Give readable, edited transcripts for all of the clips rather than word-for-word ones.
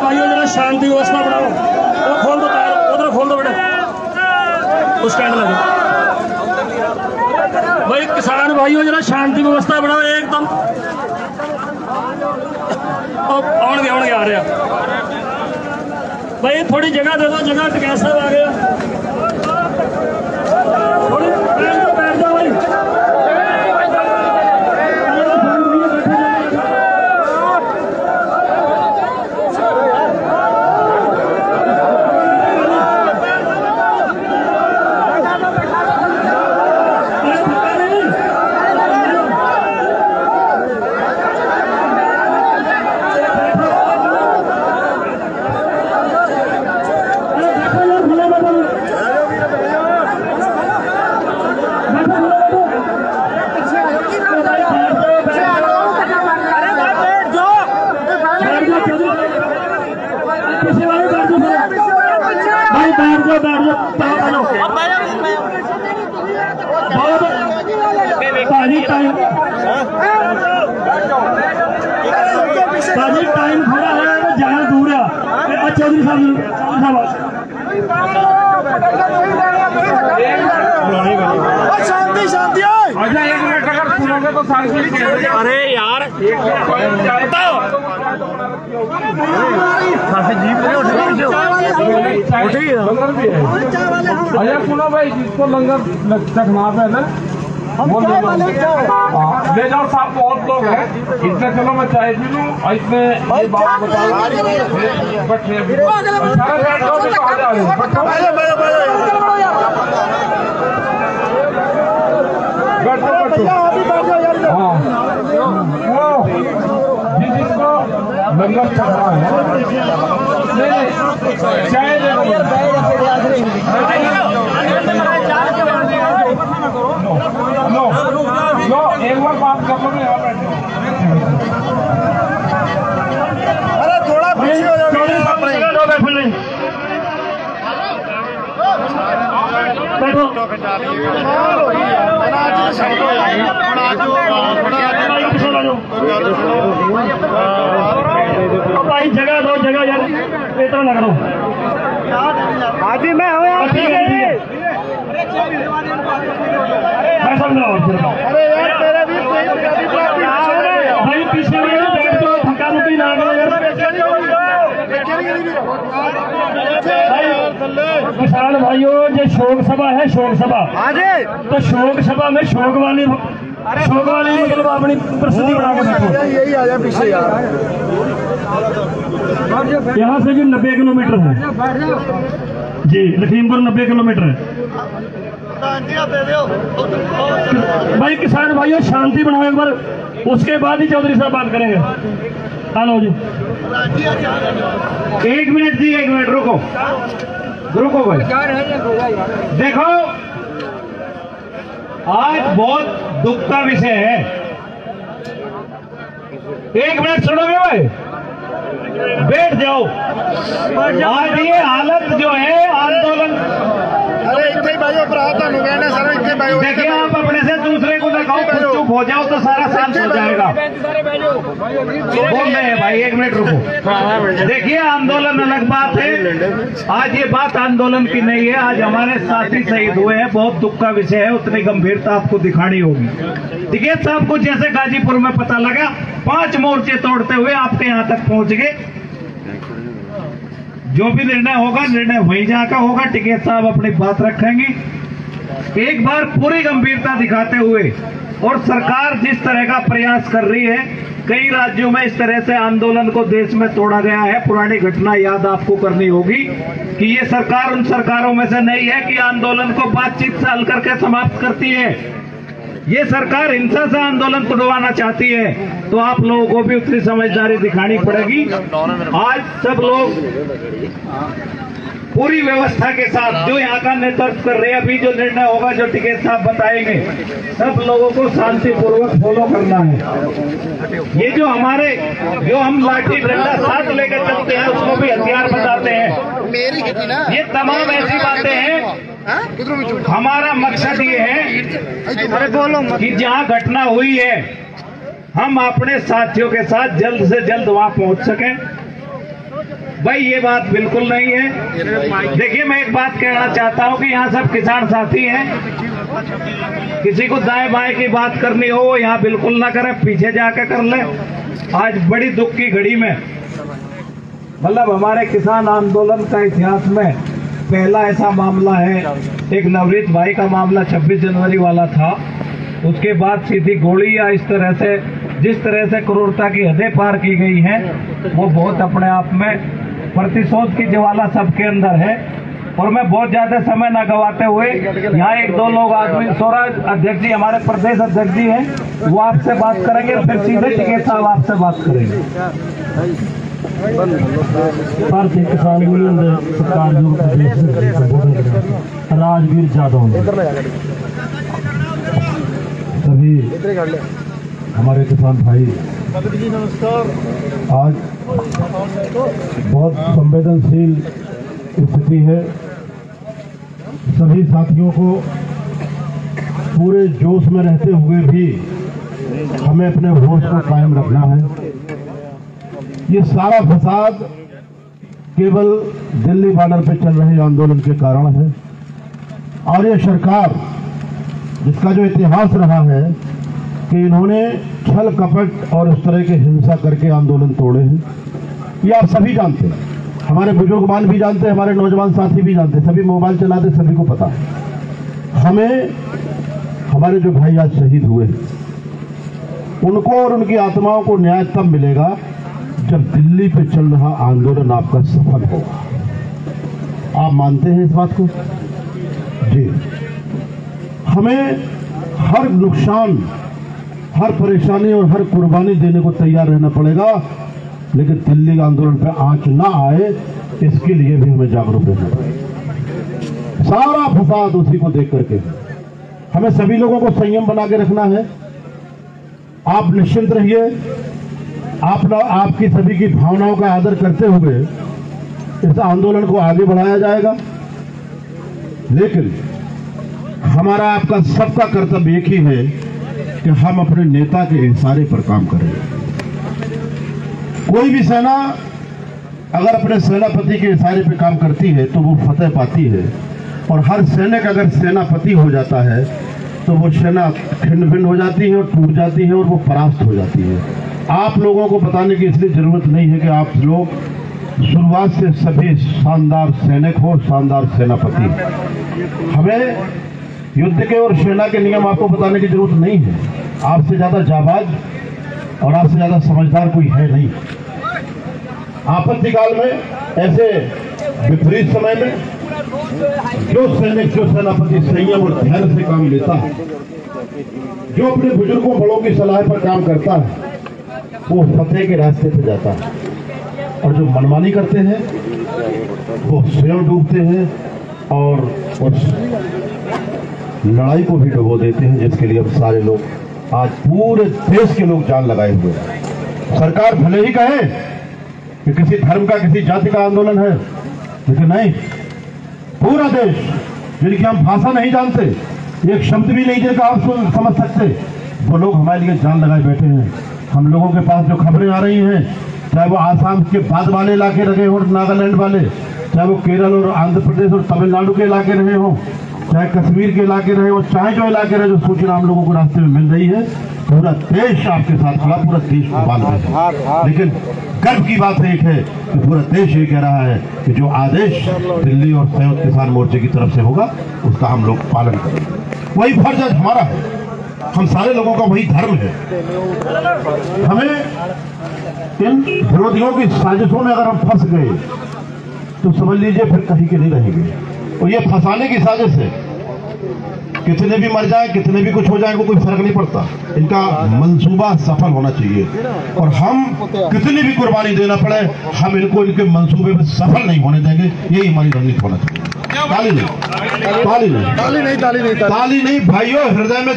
भाइयों जरा शांति व्यवस्था बनाओ। वो खोल दो टायर, उधर खोल दो बेटा, उस कैंड लगे। भाई किसान भाइयों जरा शांति व्यवस्था बनाओ एकदम। आउणगे आ रहा भाई, थोड़ी जगह दे दो, जगह टिकैत साहब आ गया। थोड़ी बैठ जाओ भाई। टाइम खड़ा है, जाना दूर है। चौधरी साहब शांति शांति। अरे यार अरे सुनो भाई, जिसको लंगर चखना है ना वो ले जाओ साहब। बहुत लोग हैं इसमें, चलो मैं चाय पी लूँ। इसमें ये बात बताओ, जिसको लंगर चखना है चाय दे दो। लो एक बार बात कर लो। यहाँ बैठो। अरे थोड़ा पीछे हो जाओ, बैठो नहीं बैठो। भाई जगह दो, जगह यार इतना ना करो। आदि मैं हूँ यार, ठीक है। अरे यार तेरे भी भाई पीछे बैठ दो, धक्का मुक्की ना करो यार। किसान भाइयों ये शोक सभा है, शोक सभा। तो शोक सभा में शोक वाली मतलब अपनी प्रस्तुति बना के बैठो। यही आ जाए पीछे यार। यहाँ से भी 90 किलोमीटर है जी, लखीमपुर 90 किलोमीटर है। भाई किसान भाइयों शांति बनाओ एक बार, उसके बाद ही चौधरी साहब बात करेंगे। हेलो जी, 1 मिनट जी, 1 मिनट रुको भाई। देखो आज बहुत दुख का विषय है। 1 मिनट सुनोगे भाई, बैठ जाओ। आज ये हालत जो है आंदोलन, देखिए आप अपने से दूसरे को दिखाओ, खुद चुप हो जाओ तो सारा शांत हो जाएगा। बोल रहे हैं भाई, 1 मिनट रुको। देखिए आंदोलन अलग बात है, आज ये बात आंदोलन की नहीं है। आज हमारे साथी शहीद हुए हैं, बहुत दुख का विषय है, उतनी गंभीरता आपको दिखानी होगी। टिकैत साहब को जैसे गाजीपुर में पता लगा, 5 मोर्चे तोड़ते हुए आपके यहाँ तक पहुंच गए। जो भी निर्णय होगा, निर्णय वहीं जाकर होगा। टिकैत साहब अपनी बात रखेंगे। एक बार पूरी गंभीरता दिखाते हुए, और सरकार जिस तरह का प्रयास कर रही है, कई राज्यों में इस तरह से आंदोलन को देश में तोड़ा गया है। पुरानी घटना याद आपको करनी होगी कि ये सरकार उन सरकारों में से नहीं है कि आंदोलन को बातचीत से हल करके समाप्त करती है। ये सरकार हिंसा से आंदोलन तोड़वाना चाहती है, तो आप लोगों को भी उतनी समझदारी दिखानी पड़ेगी। आज सब लोग पूरी व्यवस्था के साथ जो यहाँ का नेतृत्व कर रहे हैं, अभी जो निर्णय होगा, जो टिकैत साहब बताएंगे, सब लोगों को शांतिपूर्वक फॉलो करना है। ये जो हम लाठी डंडा साथ लेकर चलते हैं, उसको भी हथियार बताते हैं। ये तमाम ऐसी बातें हैं। हमारा मकसद ये है कि जहाँ घटना हुई है, हम अपने साथियों के साथ जल्द से जल्द वहाँ पहुँच सकें। भाई ये बात बिल्कुल नहीं है। देखिए मैं एक बात कहना चाहता हूं कि यहाँ सब किसान साथी हैं, किसी को दाएं बाएं की बात करनी हो यहाँ बिल्कुल ना करें, पीछे जाकर कर ले। आज बड़ी दुख की घड़ी में मतलब हमारे किसान आंदोलन का इतिहास में पहला ऐसा मामला है, एक नवनीत भाई का मामला 26 जनवरी वाला था। उसके बाद सीधी गोली या इस तरह से जिस तरह से क्रूरता की हदें पार की गई हैं वो बहुत अपने आप में प्रतिशोध की ज्वाला सबके अंदर है। और मैं बहुत ज्यादा समय न गवाते हुए यहाँ एक दो लोग आदमी स्वराज अध्यक्ष जी हमारे प्रदेश अध्यक्ष जी हैं, वो आपसे बात करेंगे, फिर सीधे टिकैत साहब आपसे बात करेंगे। भारतीय किसान यूनियन सरकार राजवीर यादव, सभी हमारे किसान भाई, आज बहुत संवेदनशील स्थिति है। सभी साथियों को पूरे जोश में रहते हुए भी हमें अपने होश को कायम रखना है। ये सारा फसाद केवल दिल्ली बॉर्डर पे चल रहे आंदोलन के कारण है, और ये सरकार जिसका जो इतिहास रहा है कि इन्होंने छल कपट और इस तरह के हिंसा करके आंदोलन तोड़े हैं, ये आप सभी जानते हैं, हमारे बुजुर्गमान भी जानते हैं, हमारे नौजवान साथी भी जानते हैं, सभी मोबाइल चलाते, सभी को पता है। हमें हमारे जो भाई आज शहीद हुए उनको और उनकी आत्माओं को न्याय तब मिलेगा जब दिल्ली पे चल रहा आंदोलन आपका सफल होगा। आप मानते हैं इस बात को? जी। हमें हर नुकसान, हर परेशानी और हर कुर्बानी देने को तैयार रहना पड़ेगा, लेकिन दिल्ली आंदोलन पे आंच ना आए इसके लिए भी हमें जागरूक रहना पड़ेगा। सारा फसाद उसी को देख करके हमें सभी लोगों को संयम बना के रखना है। आप निश्चिंत रहिए, आपकी सभी की भावनाओं का आदर करते हुए इस आंदोलन को आगे बढ़ाया जाएगा, लेकिन हमारा आपका सबका कर्तव्य एक ही है कि हम अपने नेता के इशारे पर काम करें। कोई भी सेना अगर अपने सेनापति के इशारे पर काम करती है तो वो फतेह पाती है, और हर सैनिक अगर सेनापति हो जाता है तो वो सेना खिंड भिंड हो जाती है और टूट जाती है और वो परास्त हो जाती है। आप लोगों को बताने की इसलिए जरूरत नहीं है कि आप लोग शुरुआत से सभी शानदार सैनिक हो, शानदार सेनापति। हमें युद्ध के और सेना के नियम आपको बताने की जरूरत नहीं है। आपसे ज्यादा जाबाज और आपसे ज्यादा समझदार कोई है नहीं। आपत्ति काल में, ऐसे विपरीत समय में जो सैनिक, जो सेनापति संयम और धैर्य से काम लेता है, जो अपने बुजुर्गों बड़ों की सलाह पर काम करता है, वो फतेह के रास्ते पे जाता है। और जो मनमानी करते हैं वो स्वयं डूबते हैं और उस लड़ाई को भी डुबो देते हैं, जिसके लिए अब सारे लोग, आज पूरे देश के लोग जान लगाए हुए हैं। सरकार भले ही कहे कि किसी धर्म का, किसी जाति का आंदोलन है, लेकिन नहीं, पूरा देश, जिनकी हम भाषा नहीं जानते, एक शब्द भी नहीं देकर आप समझ सकते, वो लोग हमारे लिए जान लगाए बैठे हैं। हम लोगों के पास जो खबरें आ रही हैं, चाहे वो आसाम के बाद वाले इलाके रहे हो, नागालैंड वाले, चाहे वो केरल और आंध्र प्रदेश और तमिलनाडु के इलाके रहे हो, चाहे कश्मीर के इलाके रहे हो, चाहे जो इलाके रहे, जो सूचना हम लोगों को रास्ते में मिल रही है, पूरा देश आपके साथ खड़ा, पूरा देश को बाल रहा है। लेकिन गर्व की बात एक है कि पूरा देश ये कह रहा है कि जो आदेश दिल्ली और संयुक्त किसान मोर्चे की तरफ से होगा उसका हम लोग पालन करेंगे। वही फर्ज आज हमारा है, हम सारे लोगों का वही धर्म है। हमें इन विरोधियों की साजिशों में अगर हम फंस गए तो समझ लीजिए फिर कहीं के नहीं रहेंगे। और ये फंसाने की साजिश है, कितने भी मर जाए, कितने भी कुछ हो जाए, कोई फर्क नहीं पड़ता, इनका मंसूबा सफल होना चाहिए। और हम कितनी भी कुर्बानी देना पड़े, हम इनको इनके मंसूबे में सफल नहीं होने देंगे। यही हमारी रणनीति होना चाहिए। ताली नहीं, ताली नहीं, ताली नहीं, ताली नहीं, ताली नहीं भाइयों, हृदय में,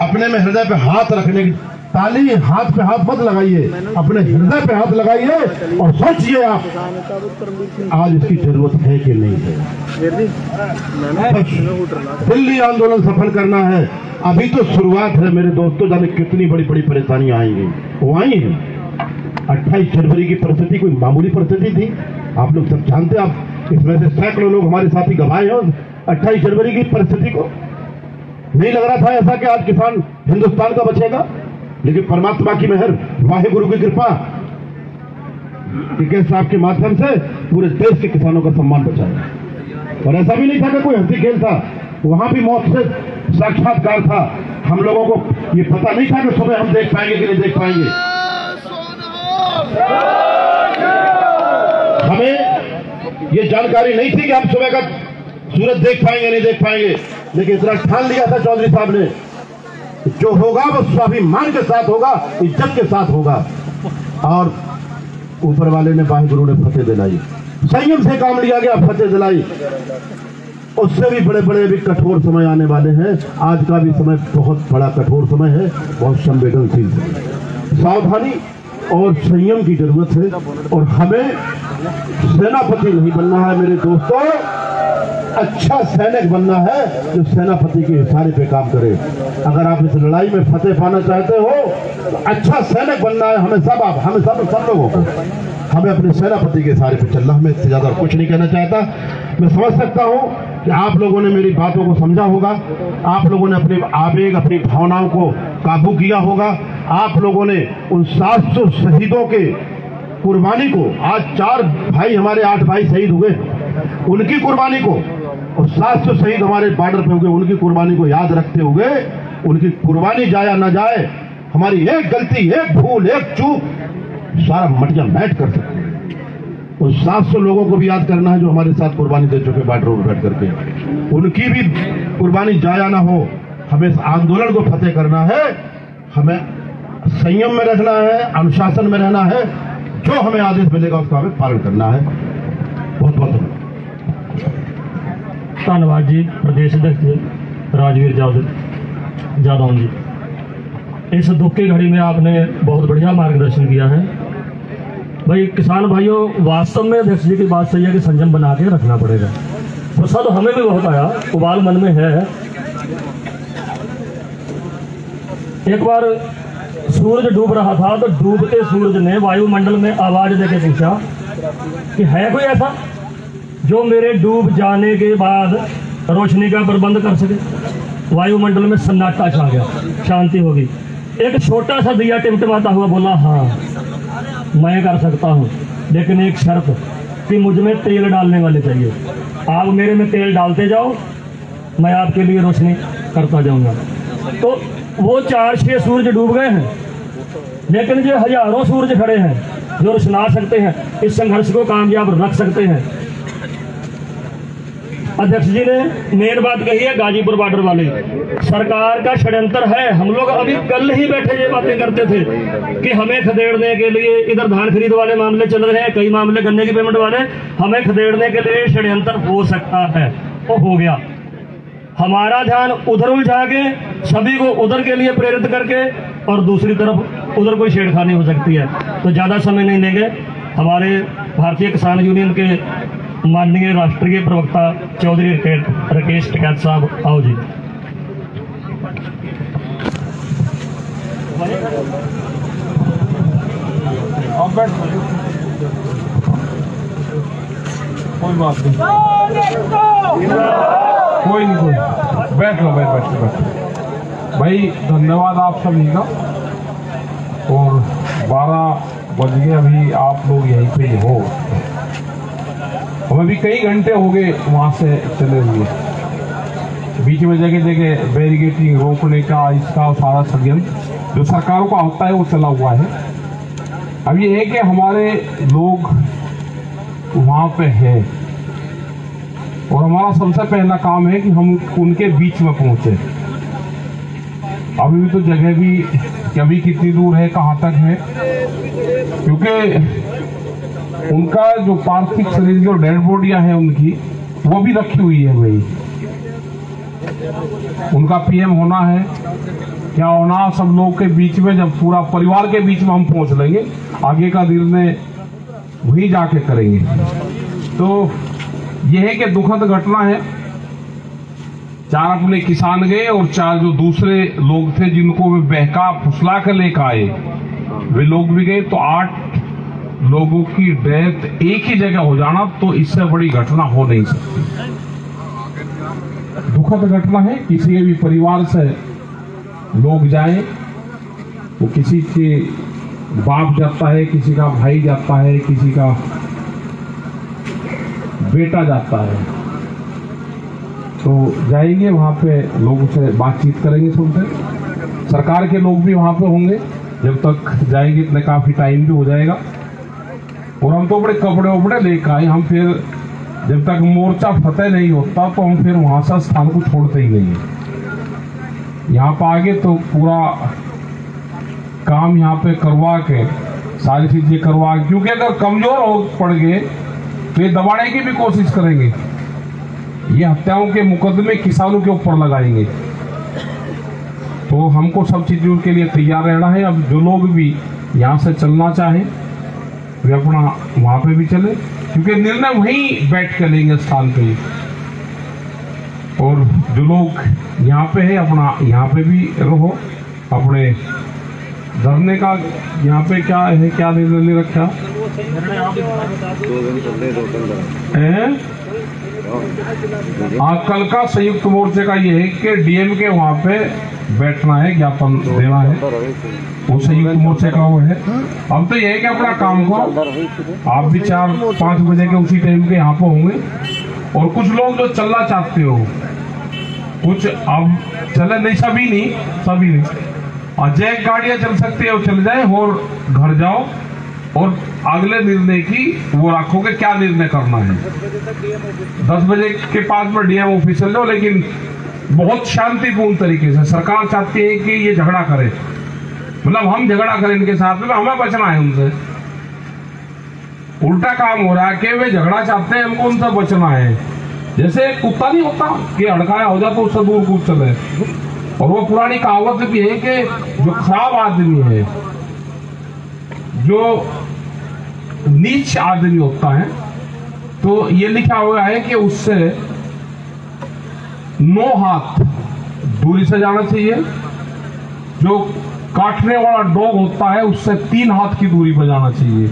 अपने में हृदय पे हाथ रखने की ताली, हाथ पे हाथ मत लगाइए, अपने हृदय पे हाथ लगाइए और सोचिए आप आज इसकी जरूरत है कि नहीं है। दिल्ली आंदोलन सफल करना है, अभी तो शुरुआत है मेरे दोस्तों, जाने कितनी बड़ी बड़ी परेशानियां आएंगी, वो आई हैं। 28 जनवरी की परिस्थिति कोई मामूली परिस्थिति थी? आप लोग सब जानते हैं, आप इसमें से सैकड़ों लोग हमारे साथी गवाए हैं 28 जनवरी की परिस्थिति को। नहीं लग रहा था ऐसा कि आज किसान हिंदुस्तान का बचेगा, लेकिन परमात्मा की मेहर, वाहिगुरु की कृपा टिकैत साहब के माध्यम से पूरे देश के किसानों का सम्मान बचाया। और ऐसा भी नहीं था कि कोई हंसी खेल था, वहां भी मौत से साक्षात्कार था। हम लोगों को ये पता नहीं था कि सुबह हम देख पाएंगे कि नहीं देख पाएंगे। हमें ये जानकारी नहीं थी कि हम सुबह का सूरज देख पाएंगे नहीं देख पाएंगे, लेकिन इतना ठान लिया था चौधरी साहब ने, जो होगा वो स्वाभिमान के साथ होगा, इज्जत के साथ होगा। और ऊपर वाले ने, वाहिगुरु ने फतेह दिलाई, संयम से काम लिया गया, फतेह दिलाई। उससे भी बड़े बड़े भी कठोर समय आने वाले हैं। आज का भी समय बहुत बड़ा कठोर समय है, बहुत संवेदनशील है। सावधानी और संयम की जरूरत है। और हमें सेनापति नहीं बनना है मेरे दोस्तों, अच्छा सैनिक बनना है जो सेनापति के इशारे पे काम करे। अगर आप इस लड़ाई में फतेह पाना चाहते हो तो अच्छा सैनिक बनना है। हमें सब लोगों को हमें अपने सेनापति के इशारे पे चलना। हमें इससे ज्यादा कुछ नहीं कहना चाहता। मैं समझ सकता हूं कि आप लोगों ने मेरी बातों को समझा होगा, आप लोगों ने अपने आवेग, अपनी भावनाओं को काबू किया होगा। आप लोगों ने उन 700 शहीदों के कुर्बानी को, आज 4 भाई हमारे 8 भाई शहीद हुए, उनकी कुर्बानी को, और 700 शहीद हमारे बॉर्डर पे हुए, उनकी कुर्बानी को याद रखते हुए, उनकी कुर्बानी जाया ना जाए, हमारी एक गलती, एक भूल, एक चूक सारा मटिया मैट कर सकते हैं। उन 700 लोगों को भी याद करना है जो हमारे साथ कुर्बानी दे चुके बॉर्डर पर बैठ करके, उनकी भी कुर्बानी जाया ना हो। हमें इस आंदोलन को फतेह करना है, हमें संयम में रहना है, अनुशासन में रहना है। जो हमें आदेश मिलेगा उसका हमें पालन करना है। बहुत बहुत धन्यवाद जी। प्रदेश अध्यक्ष राजवीर जादव जी, इस दुख की घड़ी में आपने बहुत बढ़िया मार्गदर्शन किया है। भाई किसान भाइयों, वास्तव में अध्यक्ष जी की बात सही है कि संयम बना के रखना पड़ेगा। गुस्सा तो हमें भी बहुत आया, उबाल मन में है। एक बार सूरज डूब रहा था तो डूबते सूरज ने वायुमंडल में आवाज देके पूछा कि है कोई ऐसा जो मेरे डूब जाने के बाद रोशनी का प्रबंध कर सके। वायुमंडल में सन्नाटा छा गया, शांति होगी। एक छोटा सा दिया टिमटिमाता हुआ बोला, हाँ मैं कर सकता हूँ, लेकिन एक शर्त कि मुझ में तेल डालने वाले चाहिए। आप मेरे में तेल डालते जाओ, मैं आपके लिए रोशनी करता जाऊंगा। तो वो 4-6 सूरज डूब गए हैं, लेकिन जो हजारों सूरज खड़े हैं जो रोशना सकते हैं, इस संघर्ष को कामयाब रख सकते हैं। अध्यक्ष जी ने मेन बात कही है, गाजीपुर बॉर्डर वाले सरकार का षड्यंत्र है। हम लोग अभी कल ही बैठे ये बातें करते थे कि हमें खदेड़ने के लिए, इधर धान खरीद वाले मामले चल रहे हैं, कई मामले गन्ने की पेमेंट वाले, हमें खदेड़ने के लिए षड्यंत्र हो सकता है। वो हो गया, हमारा ध्यान उधर उलझा के सभी को उधर के लिए प्रेरित करके, और दूसरी तरफ उधर कोई छेड़खानी हो सकती है। तो ज्यादा समय नहीं लेंगे। हमारे भारतीय किसान यूनियन के माननीय राष्ट्रीय प्रवक्ता चौधरी राकेश टिकैत साहब, आओ जी। कोई बात नहीं, कोई नहीं, बैठ लो, बैठ। भाई धन्यवाद आप सभी का। और 12 बज गए, अभी आप लोग यहीं पे ही हो। हमें भी कई घंटे हो गए वहाँ से चले हुए, बीच में जगह जगह बैरिकेडिंग रोकने का, इसका सारा षड्यंत्र जो सरकारों का होता है वो चला हुआ है। अब ये है कि हमारे लोग वहाँ पे हैं और हमारा सबसे पहला काम है कि हम उनके बीच में पहुंचे। अभी भी तो जगह भी कि अभी कितनी दूर है, कहाँ तक है, क्योंकि उनका जो पार्थिव शरीर जो डेड बॉडियां हैं उनकी, वो भी रखी हुई है। भाई उनका पीएम होना है, क्या होना, सब लोग के बीच में, जब पूरा परिवार के बीच में हम पहुंच लेंगे, आगे का निर्णय वही जाके करेंगे। तो यह है कि दुखद घटना है। 4 अपने किसान गए और 4 जो दूसरे लोग थे जिनको वे बहका फुसला कर लेकर आए, वे लोग भी गए। तो 8 लोगों की डेथ एक ही जगह हो जाना, तो इससे बड़ी घटना हो नहीं सकती। दुखद घटना है। किसी के भी परिवार से लोग जाए, तो किसी के बाप जाता है, किसी का भाई जाता है, किसी का बेटा जाता है, तो जाएंगे वहां पे, लोगों से बातचीत करेंगे, सुनते। सरकार के लोग भी वहां पे होंगे। जब तक जाएंगे इतने काफी टाइम भी हो जाएगा। और हम तो बड़े कपड़े वपड़े लेकर आए। हम फिर जब तक मोर्चा फतेह नहीं होता तो हम फिर वहां से स्थान को छोड़ते ही नहीं है। यहाँ पर आगे तो पूरा काम यहाँ पे करवा के, सारी चीजें करवा के, क्योंकि अगर कमजोर हो पड़ गए तो ये दबाने की भी कोशिश करेंगे। ये हत्याओं के मुकदमे किसानों के ऊपर लगाएंगे। तो हमको सब चीजों के लिए तैयार रहना है। अब जो लोग भी यहाँ से चलना चाहें वे अपना वहां पे भी चले, क्योंकि निर्णय वहीं बैठ के लेंगे स्थान पे। और जो लोग यहाँ पे है अपना यहाँ पे भी रहो। अपने धरने का यहाँ पे क्या है, क्या निर्णय ले रखा है? कल का संयुक्त मोर्चे का ये है कि डीएम के वहां पे बैठना है, ज्ञापन देना है। वो संयुक्त मोर्चे का वो है। अब तो ये है कि अपना काम को आप भी 4-5 बजे के उसी टाइम के यहाँ पे होंगे। और कुछ लोग जो चलना चाहते हो, कुछ अब चले नहीं, सभी नहीं, और जैक गाड़ियां चल सकती है वो चल जाए और घर जाओ और अगले निर्णय की वो रखोगे क्या निर्णय करना है। 10 बजे के पास में डीएम ऑफिस चल जाओ, लेकिन बहुत शांतिपूर्ण तरीके से। सरकार चाहती है कि ये झगड़ा करे, मतलब हम झगड़ा करें इनके साथ में, हमें बचना है उनसे। उल्टा काम हो रहा है कि वे झगड़ा चाहते हैं, हमको उनसे बचना है। जैसे कुत्ता नहीं होता कि हड़काया हो जाता तो उससे दूर कूद चले। और वो पुरानी कहावत भी है कि जो खराब आदमी है, जो नीच आदमी होता है, तो ये लिखा हुआ है कि उससे 9 हाथ दूरी से जाना चाहिए। जो काटने वाला डॉग होता है उससे 3 हाथ की दूरी पर जाना चाहिए।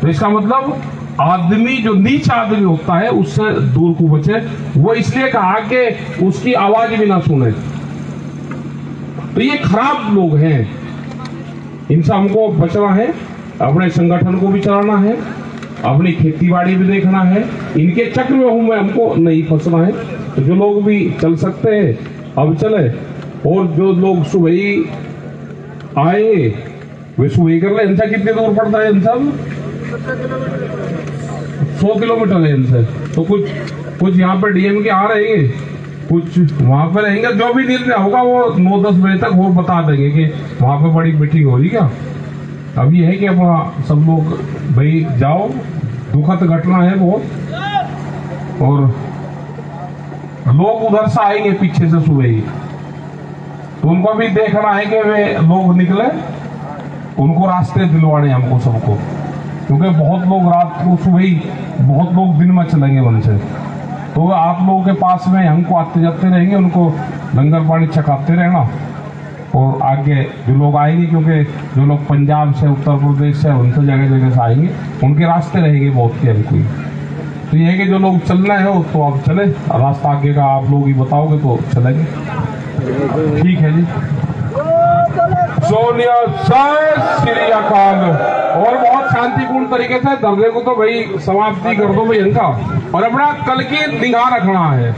तो इसका मतलब आदमी जो नीच आदमी होता है उससे दूर को बचे। वो इसलिए कहा कि उसकी आवाज भी ना सुने। तो ये खराब लोग हैं, इनसे हमको बचना है। अपने संगठन को भी चलाना है, अपनी खेती बाड़ी भी देखना है, इनके चक्र में हमको नहीं फंसना है। तो जो लोग भी चल सकते हैं अब चले, और जो लोग सुबह ही आए वे सुबह ही कर ले। इनसे कितनी दूर पड़ता है? इनसे 100 किलोमीटर है इनसे। तो कुछ यहाँ पर डीएम के आ रहेंगे, कुछ वहां पर रहेंगे। जो भी निर्णय होगा वो 9-10 बजे तक वो बता देंगे कि वहां पर बड़ी मीटिंग हो रही क्या। अब ये है कि अपना सब लोग भाई जाओ, दुखद घटना है बहुत। और लोग उधर से आएंगे पीछे से सुबह ही, तो उनको भी देखना है कि वे लोग निकले, उनको रास्ते दिलवाने हमको सबको। क्योंकि बहुत लोग रात को सुबह ही, बहुत लोग दिन में चलेंगे उनसे। तो आप लोगों के पास में हमको आते जाते रहेंगे, उनको लंगर पानी छकाते रहना। और आगे जो लोग आएंगे, क्योंकि जो लोग पंजाब से, उत्तर प्रदेश से, उनसे जगह जगह से आएंगे, उनके रास्ते रहेंगे बहुत के हमको। तो ये है कि जो लोग चलना है तो आप चले, रास्ता आगे का आप लोग ही बताओगे तो चलेंगे। ठीक है जी। सोनिया श्री अकाल। और बहुत शांतिपूर्ण तरीके से धरने को तो भाई समाप्ति कर दो भाई इनका, और अपना कल की निगाह रखना है।